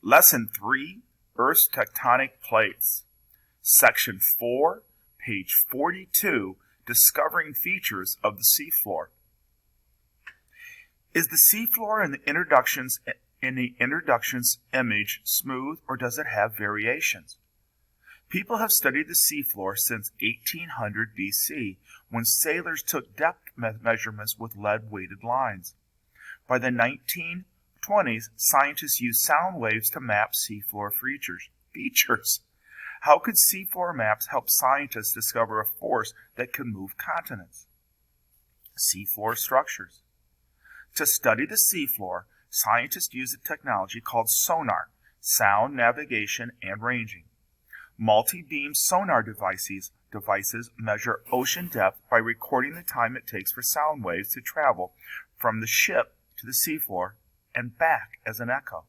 Lesson 3, Earth's Tectonic Plates. Section 4, page 42, Discovering Features of the Seafloor. Is the seafloor in the introductions image smooth, or does it have variations? People have studied the seafloor since 1800 BC, when sailors took depth measurements with lead-weighted lines. By the 1920s, scientists used sound waves to map seafloor features. How could seafloor maps help scientists discover a force that could move continents? Seafloor structures. To study the seafloor, scientists use a technology called sonar, sound navigation and ranging. Multi-beam sonar devices measure ocean depth by recording the time it takes for sound waves to travel from the ship to the seafloor and back as an echo.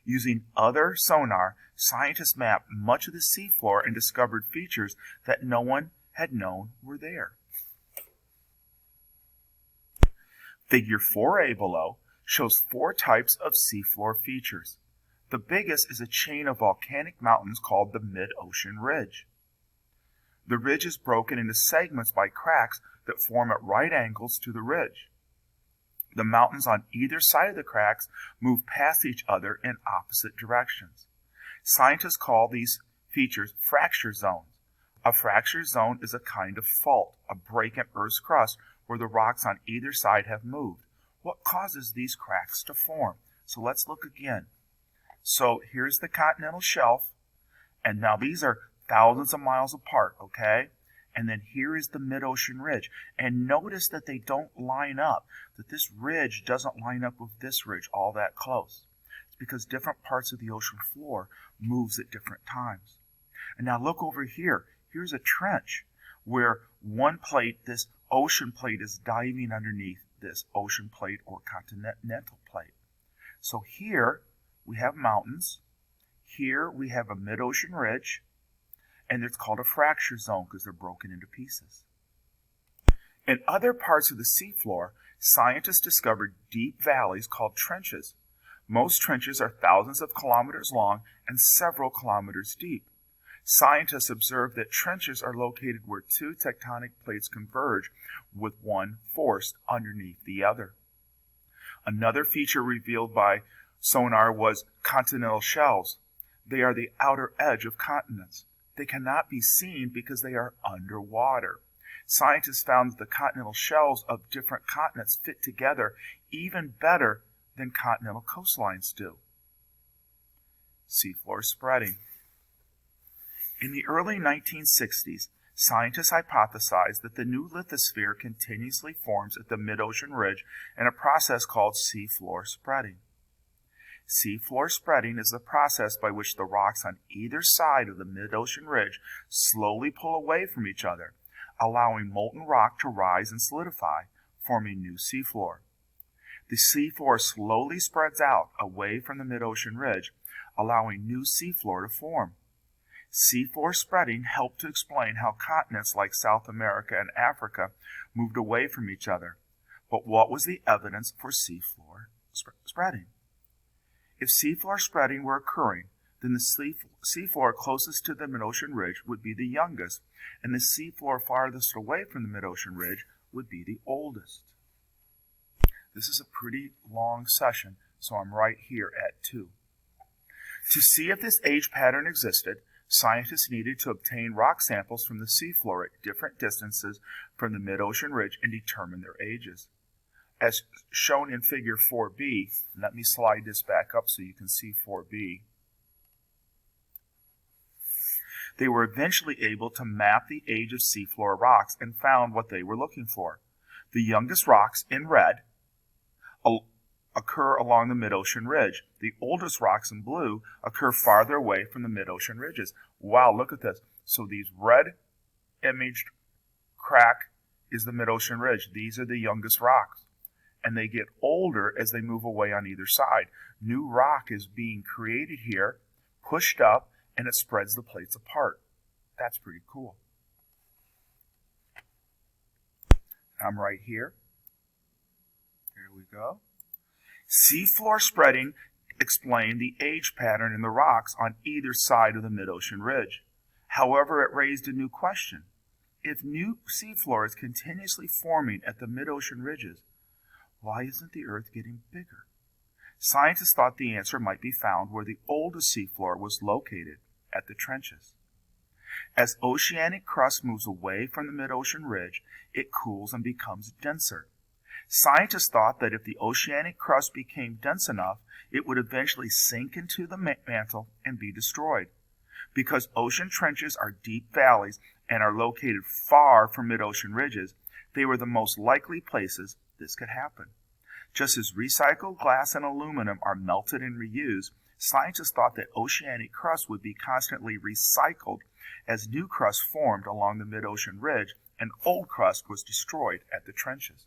Using other sonar, scientists mapped much of the seafloor and discovered features that no one had known were there. Figure 4a below shows 4 types of seafloor features. The biggest is a chain of volcanic mountains called the mid-ocean ridge. The ridge is broken into segments by cracks that form at right angles to the ridge. The mountains on either side of the cracks move past each other in opposite directions. Scientists call these features fracture zones. A fracture zone is a kind of fault, a break in Earth's crust where the rocks on either side have moved. What causes these cracks to form? So let's look again. So here's the continental shelf, and now these are thousands of miles apart, okay? And then here is the mid-ocean ridge. And notice that they don't line up, that this ridge doesn't line up with this ridge all that close. It's because different parts of the ocean floor moves at different times. And now look over here. Here's a trench where one plate, this ocean plate, is diving underneath this ocean plate or continental plate. So here we have mountains. Here we have a mid-ocean ridge. And it's called a fracture zone because they're broken into pieces. In other parts of the seafloor, scientists discovered deep valleys called trenches. Most trenches are thousands of kilometers long and several kilometers deep. Scientists observed that trenches are located where 2 tectonic plates converge, with one forced underneath the other. Another feature revealed by sonar was continental shelves. They are the outer edge of continents. They cannot be seen because they are underwater. Scientists found that the continental shelves of different continents fit together even better than continental coastlines do. Seafloor spreading. In the early 1960s, scientists hypothesized that the new lithosphere continuously forms at the mid-ocean ridge in a process called seafloor spreading. Seafloor spreading is the process by which the rocks on either side of the mid-ocean ridge slowly pull away from each other, allowing molten rock to rise and solidify, forming new seafloor. The seafloor slowly spreads out away from the mid-ocean ridge, allowing new seafloor to form. Seafloor spreading helped to explain how continents like South America and Africa moved away from each other. But what was the evidence for seafloor spreading? If seafloor spreading were occurring, then the seafloor closest to the mid-ocean ridge would be the youngest, and the seafloor farthest away from the mid-ocean ridge would be the oldest. This is a pretty long session, so I'm right here at 2. To see if this age pattern existed, scientists needed to obtain rock samples from the seafloor at different distances from the mid-ocean ridge and determine their ages. As shown in figure 4b, let me slide this back up so you can see 4b. They were eventually able to map the age of seafloor rocks and found what they were looking for. The youngest rocks, in red, occur along the mid-ocean ridge. The oldest rocks, in blue, occur farther away from the mid-ocean ridges. Wow, look at this. So these red imaged crack is the mid-ocean ridge. These are the youngest rocks. And they get older as they move away on either side. New rock is being created here, pushed up, and it spreads the plates apart. That's pretty cool. I'm right here. Here we go. Seafloor spreading explained the age pattern in the rocks on either side of the mid-ocean ridge. However, it raised a new question. If new seafloor is continuously forming at the mid-ocean ridges, why isn't the Earth getting bigger? Scientists thought the answer might be found where the oldest seafloor was located, at the trenches. As oceanic crust moves away from the mid-ocean ridge, it cools and becomes denser. Scientists thought that if the oceanic crust became dense enough, it would eventually sink into the mantle and be destroyed. Because ocean trenches are deep valleys and are located far from mid-ocean ridges, they were the most likely places this could happen. Just as recycled glass and aluminum are melted and reused, scientists thought that oceanic crust would be constantly recycled as new crust formed along the mid-ocean ridge and old crust was destroyed at the trenches.